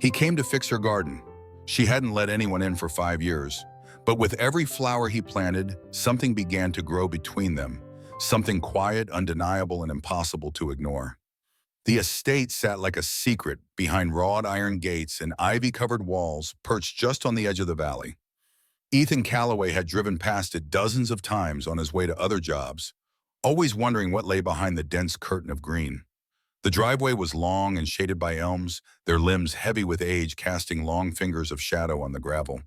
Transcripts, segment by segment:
He came to fix her garden. She hadn't let anyone in for 5 years, but with every flower he planted, something began to grow between them, something quiet, undeniable, and impossible to ignore. The estate sat like a secret behind wrought iron gates and ivy-covered walls perched just on the edge of the valley. Ethan Calloway had driven past it dozens of times on his way to other jobs, always wondering what lay behind the dense curtain of green. The driveway was long and shaded by elms, their limbs heavy with age casting long fingers of shadow on the gravel.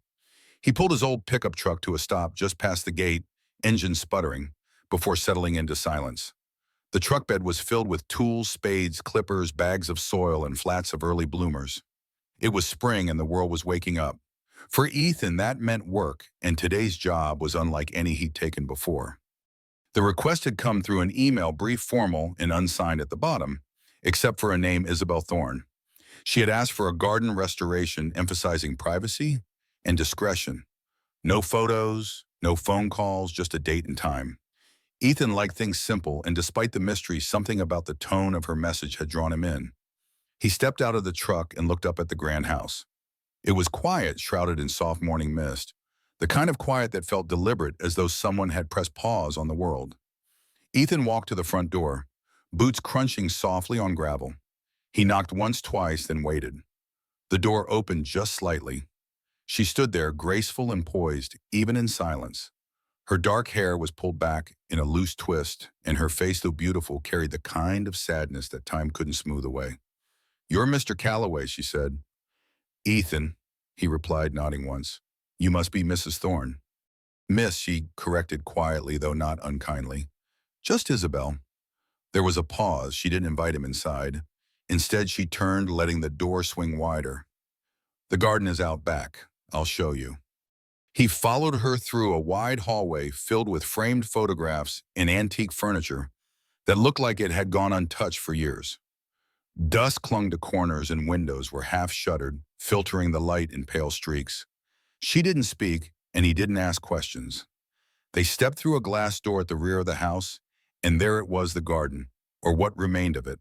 He pulled his old pickup truck to a stop just past the gate, engine sputtering, before settling into silence. The truck bed was filled with tools, spades, clippers, bags of soil, and flats of early bloomers. It was spring and the world was waking up. For Ethan, that meant work, and today's job was unlike any he'd taken before. The request had come through an email, brief, formal, and unsigned at the bottom, except for a name, Isabel Thorne. She had asked for a garden restoration emphasizing privacy and discretion. No photos, no phone calls, just a date and time. Ethan liked things simple, and despite the mystery, something about the tone of her message had drawn him in. He stepped out of the truck and looked up at the grand house. It was quiet, shrouded in soft morning mist, the kind of quiet that felt deliberate, as though someone had pressed pause on the world. Ethan walked to the front door, boots crunching softly on gravel. He knocked once, twice, then waited. The door opened just slightly. She stood there, graceful and poised, even in silence. Her dark hair was pulled back in a loose twist, and her face, though beautiful, carried the kind of sadness that time couldn't smooth away. "You're Mr. Calloway," she said. "Ethan," he replied, nodding once. "You must be Mrs. Thorne." "Miss," she corrected quietly, though not unkindly. "Just Isabel." There was a pause. She didn't invite him inside. Instead, she turned, letting the door swing wider. "The garden is out back. I'll show you." He followed her through a wide hallway filled with framed photographs and antique furniture that looked like it had gone untouched for years. Dust clung to corners and windows were half shuttered, filtering the light in pale streaks. She didn't speak, and he didn't ask questions. They stepped through a glass door at the rear of the house, and there it was, the garden, or what remained of it.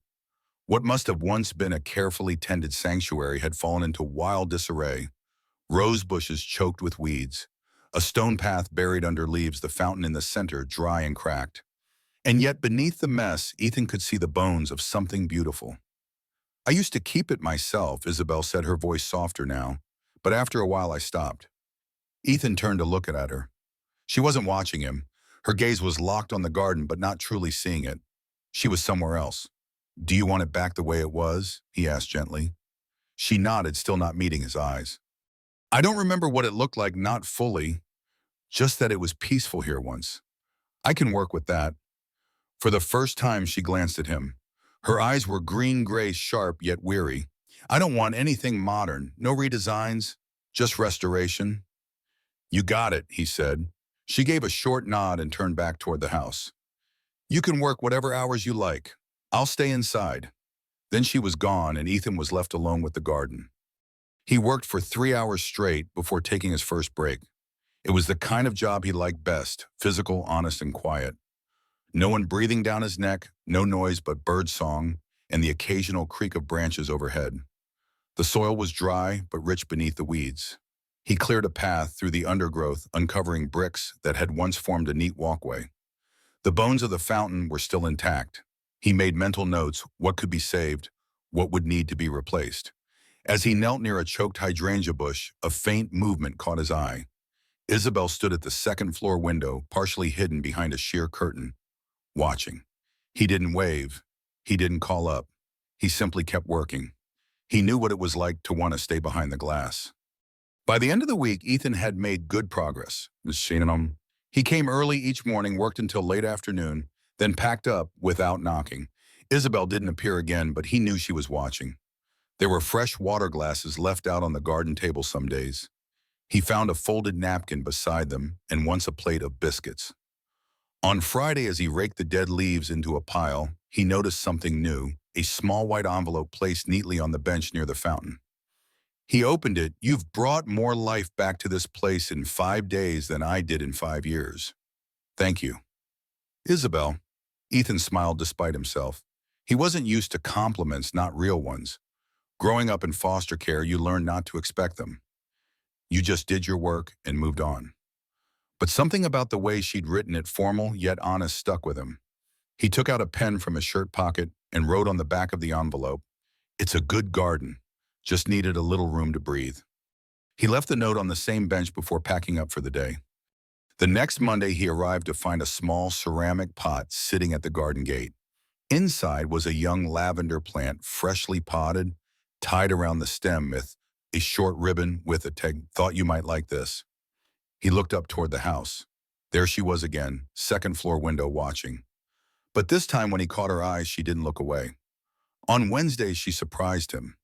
What must have once been a carefully tended sanctuary had fallen into wild disarray. Rose bushes choked with weeds, a stone path buried under leaves, the fountain in the center dry and cracked. And yet beneath the mess, Ethan could see the bones of something beautiful. "I used to keep it myself," Isabel said, her voice softer now, "but after a while I stopped." Ethan turned to look at her. She wasn't watching him. Her gaze was locked on the garden, but not truly seeing it. She was somewhere else. "Do you want it back the way it was?" he asked gently. She nodded, still not meeting his eyes. "I don't remember what it looked like, not fully, just that it was peaceful here once. I can work with that." For the first time, she glanced at him. Her eyes were green-gray, sharp yet weary. "I don't want anything modern, no redesigns, just restoration." "You got it," he said. She gave a short nod and turned back toward the house. "You can work whatever hours you like. I'll stay inside." Then she was gone, and Ethan was left alone with the garden. He worked for 3 hours straight before taking his first break. It was the kind of job he liked best, physical, honest, and quiet. No one breathing down his neck, no noise but bird song and the occasional creak of branches overhead. The soil was dry but rich beneath the weeds. He cleared a path through the undergrowth, uncovering bricks that had once formed a neat walkway. The bones of the fountain were still intact. He made mental notes: what could be saved, what would need to be replaced. As he knelt near a choked hydrangea bush, a faint movement caught his eye. Isabel stood at the second-floor window, partially hidden behind a sheer curtain, watching. He didn't wave. He didn't call up. He simply kept working. He knew what it was like to want to stay behind the glass. By the end of the week, Ethan had made good progress. He came early each morning, worked until late afternoon, then packed up without knocking. Isabel didn't appear again, but he knew she was watching. There were fresh water glasses left out on the garden table some days. He found a folded napkin beside them and once a plate of biscuits. On Friday, as he raked the dead leaves into a pile, he noticed something new, a small white envelope placed neatly on the bench near the fountain. He opened it. "You've brought more life back to this place in 5 days than I did in 5 years. Thank you." "Isabel." Ethan smiled despite himself. He wasn't used to compliments, not real ones. Growing up in foster care, you learn not to expect them. You just did your work and moved on. But something about the way she'd written it, formal yet honest, stuck with him. He took out a pen from his shirt pocket and wrote on the back of the envelope, "It's a good garden, just needed a little room to breathe." He left the note on the same bench before packing up for the day. The next Monday, he arrived to find a small ceramic pot sitting at the garden gate. Inside was a young lavender plant, freshly potted, tied around the stem with a short ribbon with a tag. "Thought you might like this." He looked up toward the house. There she was again, second floor window watching. But this time when he caught her eyes, she didn't look away. On Wednesday, she surprised him.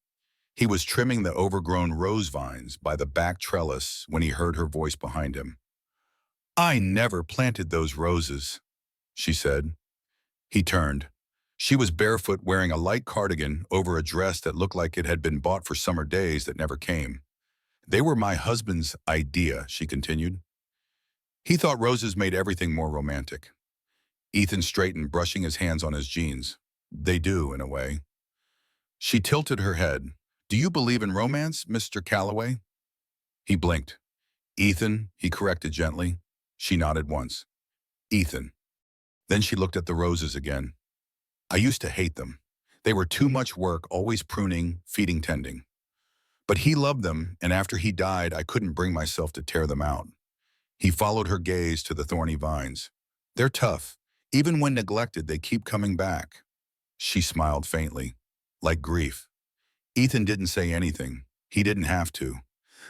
He was trimming the overgrown rose vines by the back trellis when he heard her voice behind him. "I never planted those roses," she said. He turned. She was barefoot, wearing a light cardigan over a dress that looked like it had been bought for summer days that never came. "They were my husband's idea," she continued. He thought roses made everything more romantic. Ethan straightened, brushing his hands on his jeans. "They do, in a way." She tilted her head. "Do you believe in romance, Mr. Calloway?" He blinked. "Ethan," he corrected gently. She nodded once. "Ethan." Then she looked at the roses again. "I used to hate them. They were too much work, always pruning, feeding, tending. But he loved them, and after he died, I couldn't bring myself to tear them out." He followed her gaze to the thorny vines. "They're tough. Even when neglected, they keep coming back." She smiled faintly, like grief. Ethan didn't say anything. He didn't have to.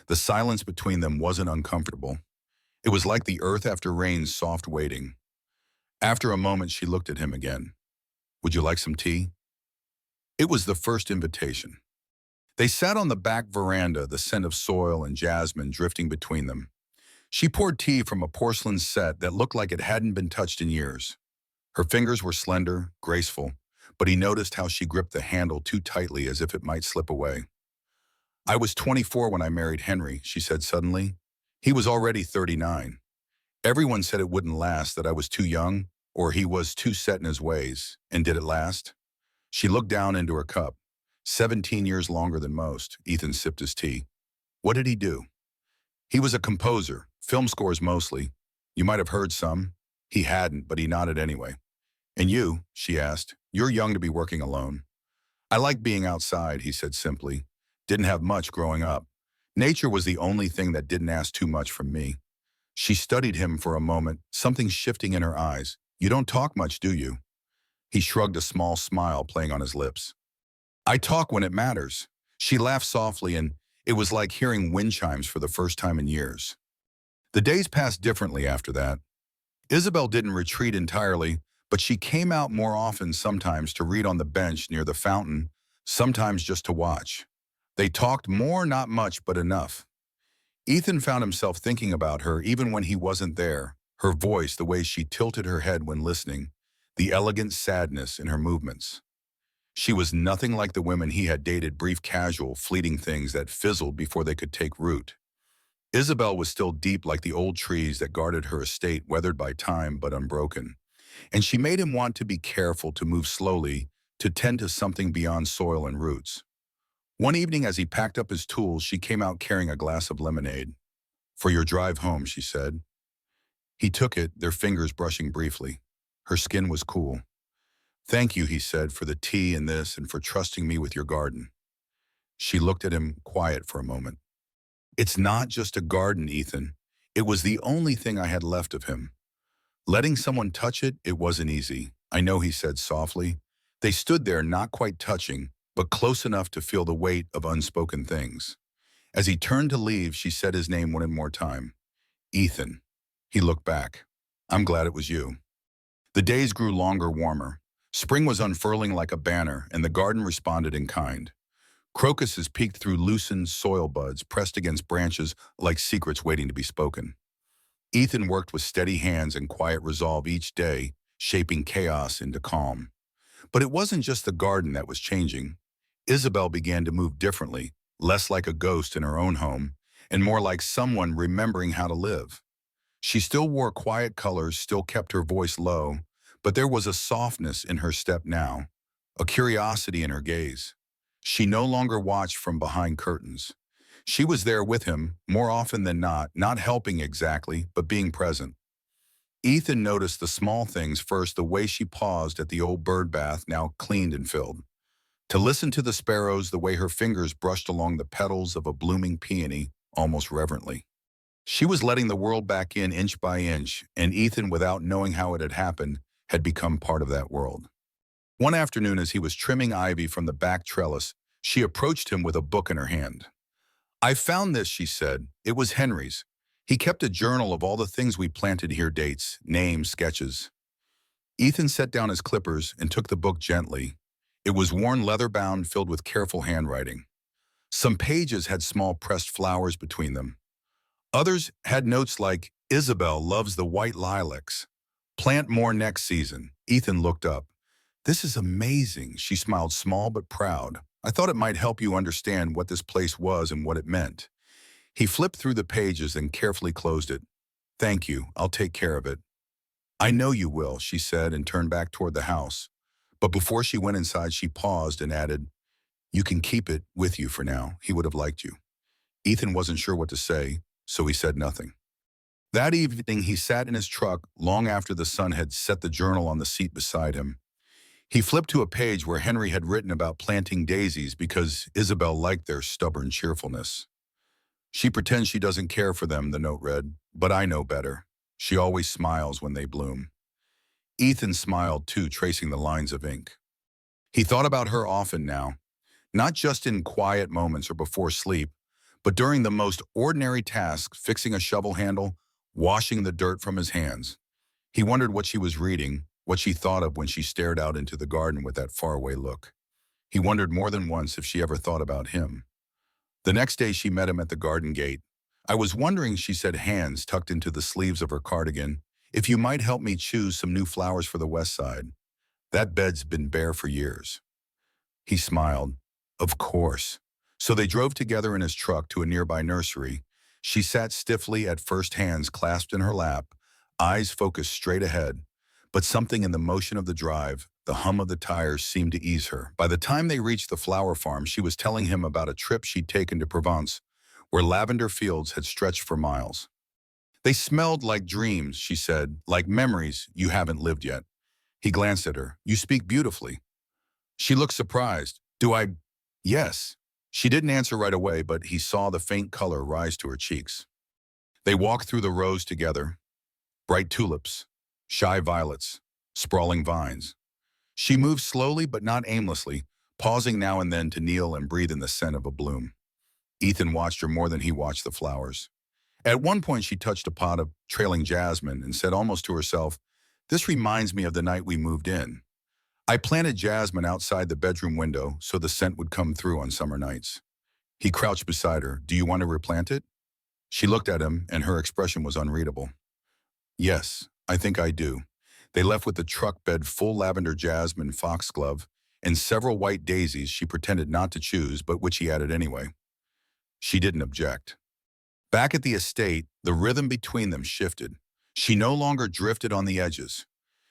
The silence between them wasn't uncomfortable. It was like the earth after rain's soft waiting. After a moment, she looked at him again. "Would you like some tea?" It was the first invitation. They sat on the back veranda, the scent of soil and jasmine drifting between them. She poured tea from a porcelain set that looked like it hadn't been touched in years. Her fingers were slender, graceful, but he noticed how she gripped the handle too tightly, as if it might slip away. "I was 24 when I married Henry," she said suddenly. "He was already 39. Everyone said it wouldn't last, that I was too young, or he was too set in his ways. And did it last?" She looked down into her cup. 17 years longer than most. Ethan sipped his tea. "What did he do?" "He was a composer, film scores mostly. You might have heard some." He hadn't, but he nodded anyway. "And you?" she asked. "You're young to be working alone." "I like being outside," he said simply. "Didn't have much growing up. Nature was the only thing that didn't ask too much from me." She studied him for a moment, something shifting in her eyes. "You don't talk much, do you?" He shrugged, a small smile playing on his lips. "I talk when it matters." She laughed softly, and it was like hearing wind chimes for the first time in years. The days passed differently after that. Isabel didn't retreat entirely, but she came out more often, sometimes to read on the bench near the fountain, sometimes just to watch. They talked more, not much, but enough. Ethan found himself thinking about her even when he wasn't there. Her voice, the way she tilted her head when listening, the elegant sadness in her movements. She was nothing like the women he had dated, brief, casual, fleeting things that fizzled before they could take root. Isabel was still deep, like the old trees that guarded her estate, weathered by time but unbroken. And she made him want to be careful, to move slowly, to tend to something beyond soil and roots. One evening, as he packed up his tools, she came out carrying a glass of lemonade. "For your drive home," she said. He took it, their fingers brushing briefly. Her skin was cool. "Thank you," he said, "for the tea and this, and for trusting me with your garden." She looked at him, quiet for a moment. "It's not just a garden, Ethan. It was the only thing I had left of him. Letting someone touch it, it wasn't easy." "I know," he said softly. They stood there, not quite touching, but close enough to feel the weight of unspoken things. As he turned to leave, she said his name one more time. "Ethan." He looked back. "I'm glad it was you." The days grew longer, warmer. Spring was unfurling like a banner, and the garden responded in kind. Crocuses peeked through loosened soil buds, pressed against branches like secrets waiting to be spoken. Ethan worked with steady hands and quiet resolve each day, shaping chaos into calm. But it wasn't just the garden that was changing. Isabel began to move differently, less like a ghost in her own home, and more like someone remembering how to live. She still wore quiet colors, still kept her voice low, but there was a softness in her step now, a curiosity in her gaze. She no longer watched from behind curtains. She was there with him, more often than not helping exactly, but being present. Ethan noticed the small things first, the way she paused at the old bird bath now cleaned and filled. To listen to the sparrows, the way her fingers brushed along the petals of a blooming peony, almost reverently. She was letting the world back in inch by inch, and Ethan, without knowing how it had happened, had become part of that world. One afternoon, as he was trimming ivy from the back trellis, she approached him with a book in her hand. "I found this," she said. "It was Henry's. He kept a journal of all the things we planted here, dates, names, sketches." Ethan set down his clippers and took the book gently. It was worn leather-bound, filled with careful handwriting. Some pages had small pressed flowers between them. Others had notes like, "Isabel loves the white lilacs. Plant more next season." Ethan looked up. "This is amazing." She smiled, small but proud. "I thought it might help you understand what this place was and what it meant." He flipped through the pages and carefully closed it. "Thank you. I'll take care of it." "I know you will," she said and turned back toward the house. But before she went inside, she paused and added, "You can keep it with you for now. He would have liked you." Ethan wasn't sure what to say, so he said nothing. That evening, he sat in his truck long after the sun had set the journal on the seat beside him. He flipped to a page where Henry had written about planting daisies because Isabel liked their stubborn cheerfulness. "She pretends she doesn't care for them," the note read, "but I know better. She always smiles when they bloom." Ethan smiled too, tracing the lines of ink. He thought about her often now, not just in quiet moments or before sleep, but during the most ordinary tasks, fixing a shovel handle, washing the dirt from his hands. He wondered what she was reading, what she thought of when she stared out into the garden with that faraway look. He wondered more than once if she ever thought about him. The next day she met him at the garden gate. "I was wondering," she said, hands tucked into the sleeves of her cardigan, "if you might help me choose some new flowers for the west side. That bed's been bare for years." He smiled. "Of course." So they drove together in his truck to a nearby nursery. She sat stiffly, at first, hands clasped in her lap, eyes focused straight ahead. But something in the motion of the drive, the hum of the tires, seemed to ease her. By the time they reached the flower farm, she was telling him about a trip she'd taken to Provence, where lavender fields had stretched for miles. "They smelled like dreams," she said, "like memories you haven't lived yet." He glanced at her. "You speak beautifully." She looked surprised. "Do I?" "Yes." She didn't answer right away, but he saw the faint color rise to her cheeks. They walked through the rows together. Bright tulips, shy violets, sprawling vines. She moved slowly but not aimlessly, pausing now and then to kneel and breathe in the scent of a bloom. Ethan watched her more than he watched the flowers. At one point she touched a pot of trailing jasmine and said almost to herself, "This reminds me of the night we moved in. I planted jasmine outside the bedroom window so the scent would come through on summer nights." He crouched beside her. "Do you want to replant it?" She looked at him, and her expression was unreadable. "Yes, I think I do." They left with the truck bed full lavender jasmine foxglove and several white daisies she pretended not to choose, but which he added anyway. She didn't object. Back at the estate, the rhythm between them shifted. She no longer drifted on the edges.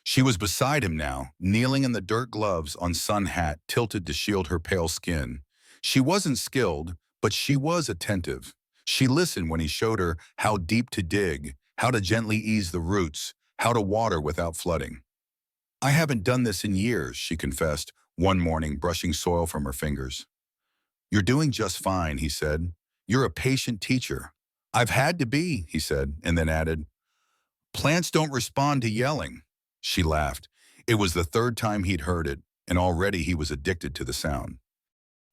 She was beside him now, kneeling in the dirt, gloves on, sun hat tilted to shield her pale skin. She wasn't skilled, but she was attentive. She listened when he showed her how deep to dig, how to gently ease the roots, how to water without flooding. "I haven't done this in years," she confessed, one morning, brushing soil from her fingers. "You're doing just fine," he said. "You're a patient teacher." "I've had to be," he said, and then added, "Plants don't respond to yelling." She laughed. It was the third time he'd heard it, and already he was addicted to the sound.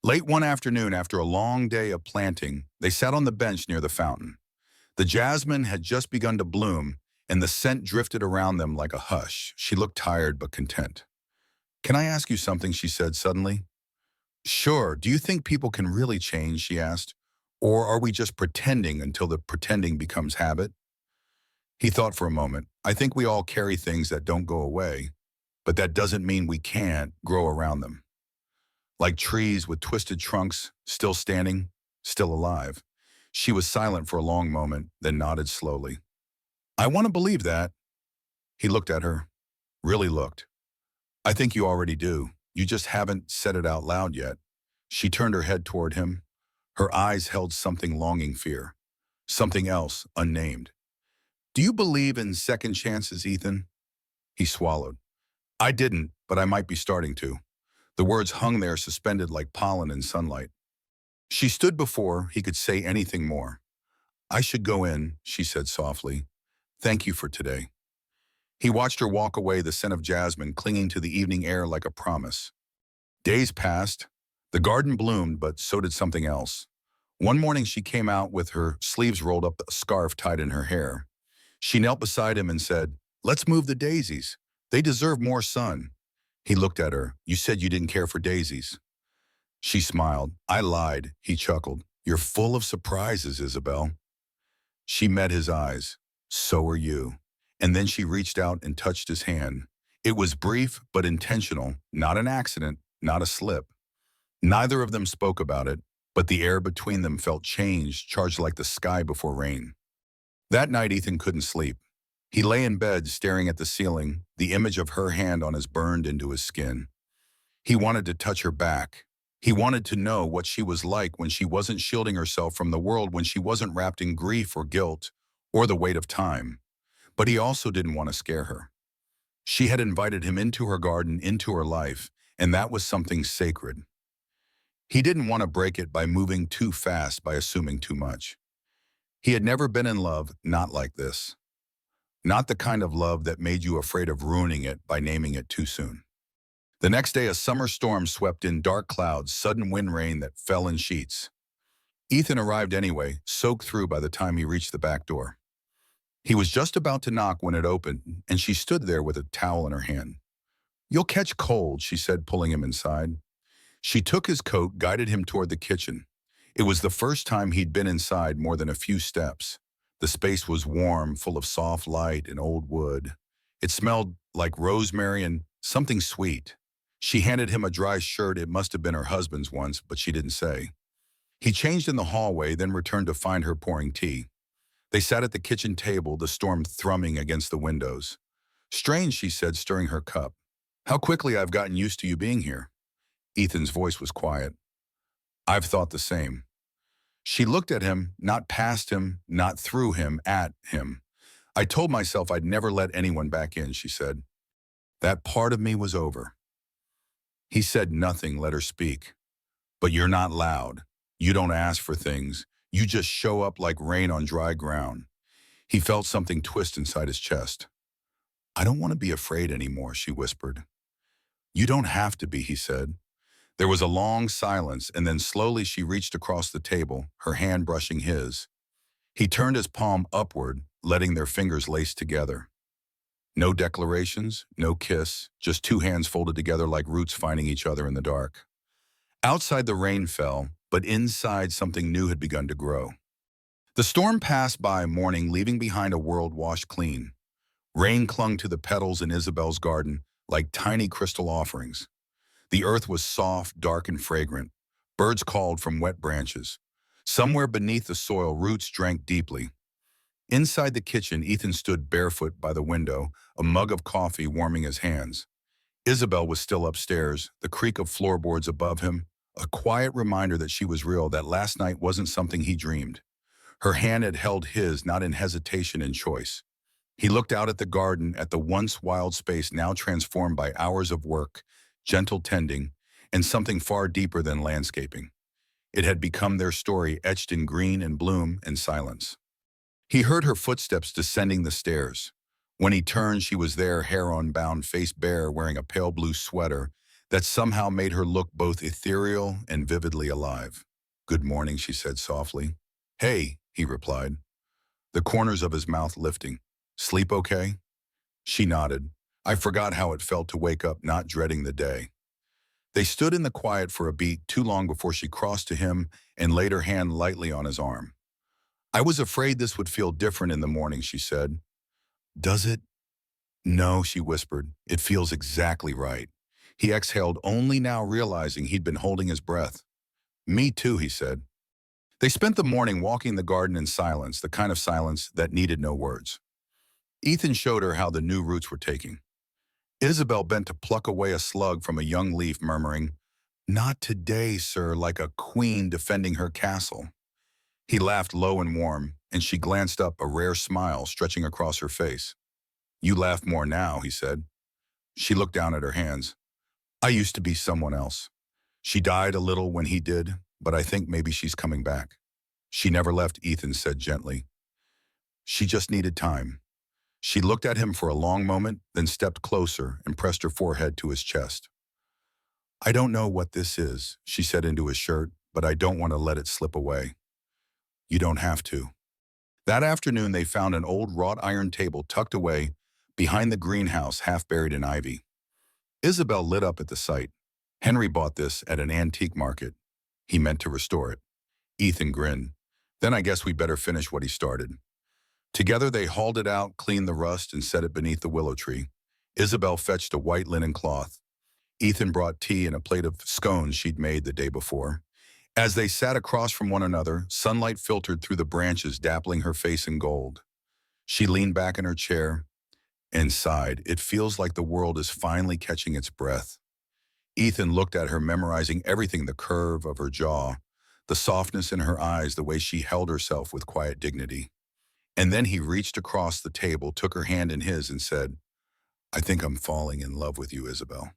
Late one afternoon, after a long day of planting, they sat on the bench near the fountain. The jasmine had just begun to bloom, and the scent drifted around them like a hush. She looked tired but content. "Can I ask you something?" she said suddenly. "Sure. Do you think people can really change?" she asked. "Or are we just pretending until the pretending becomes habit?" He thought for a moment. "I think we all carry things that don't go away, but that doesn't mean we can't grow around them. Like trees with twisted trunks, still standing, still alive." She was silent for a long moment, then nodded slowly. "I want to believe that." He looked at her, really looked. "I think you already do. You just haven't said it out loud yet." She turned her head toward him. Her eyes held something longing fear. Something else, unnamed. Do you believe in second chances, Ethan? He swallowed. I didn't, but I might be starting to. The words hung there suspended like pollen in sunlight. She stood before he could say anything more. I should go in, she said softly. Thank you for today. He watched her walk away, the scent of jasmine clinging to the evening air like a promise. Days passed. The garden bloomed, but so did something else. One morning she came out with her sleeves rolled up, a scarf tied in her hair. She knelt beside him and said, Let's move the daisies. They deserve more sun. He looked at her. You said you didn't care for daisies. She smiled. I lied, he chuckled. You're full of surprises, Isabel. She met his eyes. So are you. And then she reached out and touched his hand. It was brief but intentional, not an accident, not a slip. Neither of them spoke about it, but the air between them felt changed, charged like the sky before rain. That night Ethan couldn't sleep. He lay in bed staring at the ceiling, the image of her hand on his burned into his skin. He wanted to touch her back. He wanted to know what she was like when she wasn't shielding herself from the world, when she wasn't wrapped in grief or guilt or the weight of time. But he also didn't want to scare her. She had invited him into her garden, into her life, and that was something sacred. He didn't want to break it by moving too fast, by assuming too much. He had never been in love, not like this. Not the kind of love that made you afraid of ruining it by naming it too soon. The next day, a summer storm swept in, dark clouds, sudden wind rain that fell in sheets. Ethan arrived anyway, soaked through by the time he reached the back door. He was just about to knock when it opened, and she stood there with a towel in her hand. You'll catch cold, she said, pulling him inside. She took his coat, guided him toward the kitchen. It was the first time he'd been inside more than a few steps. The space was warm, full of soft light and old wood. It smelled like rosemary and something sweet. She handed him a dry shirt. It must have been her husband's once, but she didn't say. He changed in the hallway, then returned to find her pouring tea. They sat at the kitchen table, the storm thrumming against the windows. Strange, she said, stirring her cup. How quickly I've gotten used to you being here. Ethan's voice was quiet. I've thought the same. She looked at him, not past him, not through him, at him. I told myself I'd never let anyone back in, she said. That part of me was over. He said nothing, let her speak. But you're not loud. You don't ask for things. You just show up like rain on dry ground. He felt something twist inside his chest. I don't want to be afraid anymore, she whispered. You don't have to be, he said. There was a long silence, and then slowly she reached across the table, her hand brushing his. He turned his palm upward, letting their fingers lace together. No declarations, no kiss, just two hands folded together like roots finding each other in the dark. Outside the rain fell, but inside something new had begun to grow. The storm passed by, morning, leaving behind a world washed clean. Rain clung to the petals in Isabel's garden like tiny crystal offerings. The earth was soft, dark, and fragrant. Birds called from wet branches. Somewhere beneath the soil, roots drank deeply. Inside the kitchen, Ethan stood barefoot by the window, a mug of coffee warming his hands. Isabel was still upstairs, the creak of floorboards above him, a quiet reminder that she was real, that last night wasn't something he dreamed. Her hand had held his, not in hesitation and choice. He looked out at the garden, at the once wild space now transformed by hours of work, gentle tending, and something far deeper than landscaping. It had become their story, etched in green and bloom and silence. He heard her footsteps descending the stairs. When he turned, she was there, hair unbound, face bare, wearing a pale blue sweater that somehow made her look both ethereal and vividly alive. Good morning, she said softly. Hey, he replied, the corners of his mouth lifting. Sleep okay? She nodded. I forgot how it felt to wake up not dreading the day. They stood in the quiet for a beat, too long before she crossed to him and laid her hand lightly on his arm. I was afraid this would feel different in the morning, she said. Does it? No, she whispered. It feels exactly right. He exhaled, only now realizing he'd been holding his breath. Me too, he said. They spent the morning walking the garden in silence, the kind of silence that needed no words. Ethan showed her how the new roots were taking. Isabel bent to pluck away a slug from a young leaf, murmuring, Not today, sir, like a queen defending her castle. He laughed low and warm, and she glanced up, a rare smile stretching across her face. You laugh more now, he said. She looked down at her hands. I used to be someone else. She died a little when he did, but I think maybe she's coming back. She never left, Ethan said gently. She just needed time. She looked at him for a long moment, then stepped closer and pressed her forehead to his chest. I don't know what this is, she said into his shirt, but I don't want to let it slip away. You don't have to. That afternoon, they found an old wrought iron table tucked away behind the greenhouse, half buried in ivy. Isabel lit up at the sight. Henry bought this at an antique market. He meant to restore it. Ethan grinned. Then I guess we better finish what he started. Together they hauled it out, cleaned the rust, and set it beneath the willow tree. Isabel fetched a white linen cloth. Ethan brought tea and a plate of scones she'd made the day before. As they sat across from one another, sunlight filtered through the branches, dappling her face in gold. She leaned back in her chair and sighed. It feels like the world is finally catching its breath. Ethan looked at her, memorizing everything, the curve of her jaw, the softness in her eyes, the way she held herself with quiet dignity. And then he reached across the table, took her hand in his, and said, I think I'm falling in love with you, Isabel.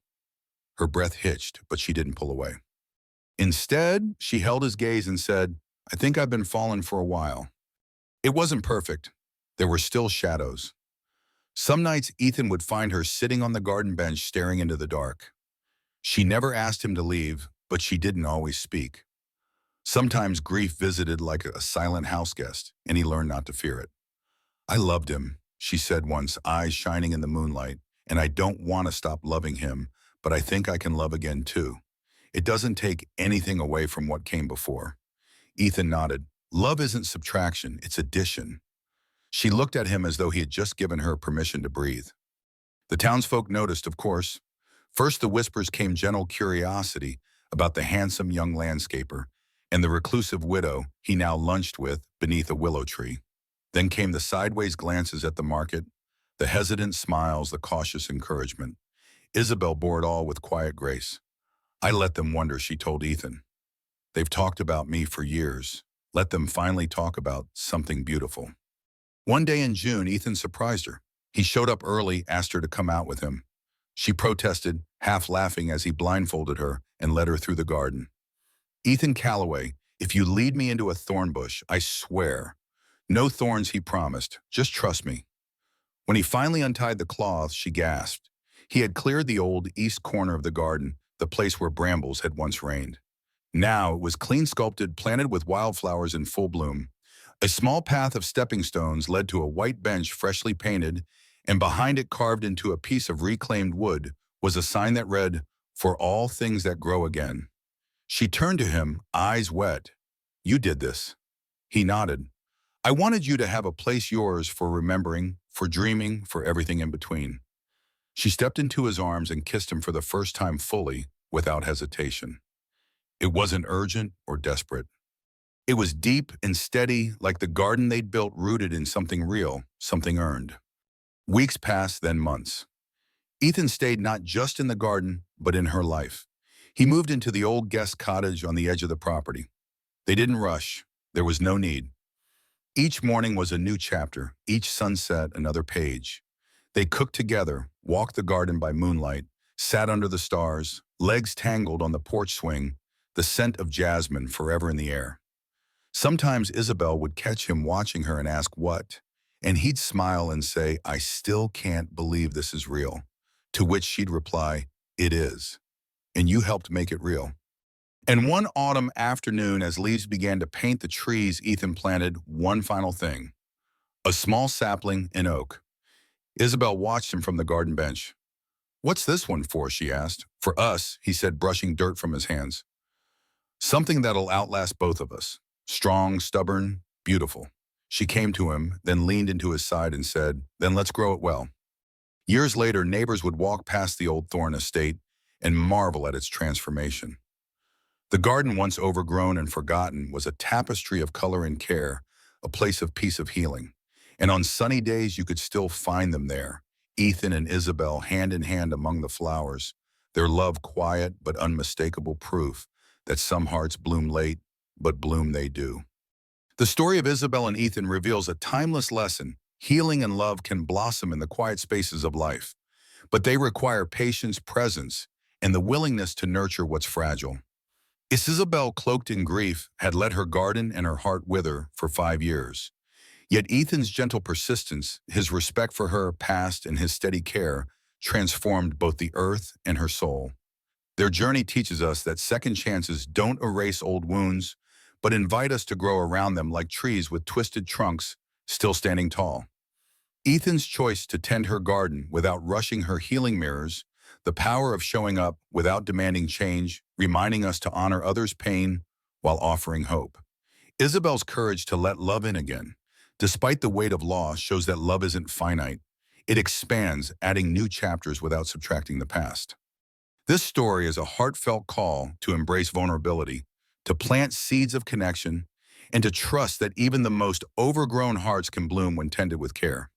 Her breath hitched, but she didn't pull away. Instead, she held his gaze and said, I think I've been falling for a while. It wasn't perfect. There were still shadows. Some nights Ethan would find her sitting on the garden bench staring into the dark. She never asked him to leave, but she didn't always speak. Sometimes grief visited like a silent house guest, and he learned not to fear it. I loved him, she said once, eyes shining in the moonlight, and I don't want to stop loving him, but I think I can love again too. It doesn't take anything away from what came before. Ethan nodded. Love isn't subtraction, it's addition. She looked at him as though he had just given her permission to breathe. The townsfolk noticed, of course. First the whispers came, gentle curiosity about the handsome young landscaper and the reclusive widow he now lunched with beneath a willow tree. Then came the sideways glances at the market, the hesitant smiles, the cautious encouragement. Isabel bore it all with quiet grace. I let them wonder, she told Ethan. They've talked about me for years. Let them finally talk about something beautiful. One day in June, Ethan surprised her. He showed up early, asked her to come out with him. She protested, half laughing as he blindfolded her and led her through the garden. Ethan Calloway, if you lead me into a thorn bush, I swear. No thorns, he promised. Just trust me. When he finally untied the cloth, she gasped. He had cleared the old east corner of the garden, the place where brambles had once reigned. Now it was clean sculpted, planted with wildflowers in full bloom. A small path of stepping stones led to a white bench freshly painted, and behind it, carved into a piece of reclaimed wood, was a sign that read, For all things that grow again. She turned to him, eyes wet. You did this. He nodded. I wanted you to have a place yours for remembering, for dreaming, for everything in between. She stepped into his arms and kissed him for the first time fully, without hesitation. It wasn't urgent or desperate. It was deep and steady, like the garden they'd built, rooted in something real, something earned. Weeks passed, then months. Ethan stayed not just in the garden, but in her life. He moved into the old guest cottage on the edge of the property. They didn't rush. There was no need. Each morning was a new chapter, each sunset another page. They cooked together, walked the garden by moonlight, sat under the stars, legs tangled on the porch swing, the scent of jasmine forever in the air. Sometimes Isabel would catch him watching her and ask what, and he'd smile and say, I still can't believe this is real, to which she'd reply, it is, and you helped make it real. And one autumn afternoon, as leaves began to paint the trees, Ethan planted one final thing, a small sapling, an oak. Isabel watched him from the garden bench. What's this one for, she asked. For us, he said, brushing dirt from his hands. Something that'll outlast both of us. Strong, stubborn, beautiful. She came to him, then leaned into his side and said, then let's grow it well. Years later, neighbors would walk past the old Thorne estate and marvel at its transformation. The garden, once overgrown and forgotten, was a tapestry of color and care, a place of peace, of healing. And on sunny days, you could still find them there, Ethan and Isabel hand in hand among the flowers, Their love quiet but unmistakable proof that some hearts bloom late, but bloom they do. The story of Isabel and Ethan reveals a timeless lesson. Healing and love can blossom in the quiet spaces of life, but they require patience, presence, and the willingness to nurture what's fragile. Isabel, cloaked in grief, had let her garden and her heart wither for 5 years. Yet Ethan's gentle persistence, his respect for her past, and his steady care transformed both the earth and her soul. Their journey teaches us that second chances don't erase old wounds, but invite us to grow around them like trees with twisted trunks still standing tall. Ethan's choice to tend her garden without rushing her healing mirrors, the power of showing up without demanding change, reminding us to honor others' pain while offering hope. Isabel's courage to let love in again, despite the weight of loss, shows that love isn't finite. It expands, adding new chapters without subtracting the past. This story is a heartfelt call to embrace vulnerability, to plant seeds of connection, and to trust that even the most overgrown hearts can bloom when tended with care.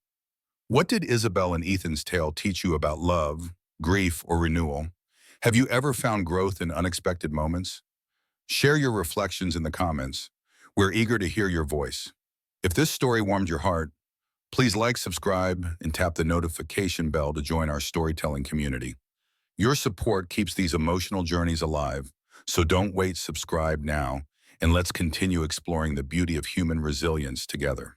What did Isabel and Ethan's tale teach you about love, grief, or renewal? Have you ever found growth in unexpected moments? Share your reflections in the comments. We're eager to hear your voice. If this story warmed your heart, please like, subscribe, and tap the notification bell to join our storytelling community. Your support keeps these emotional journeys alive, so don't wait, subscribe now, and let's continue exploring the beauty of human resilience together.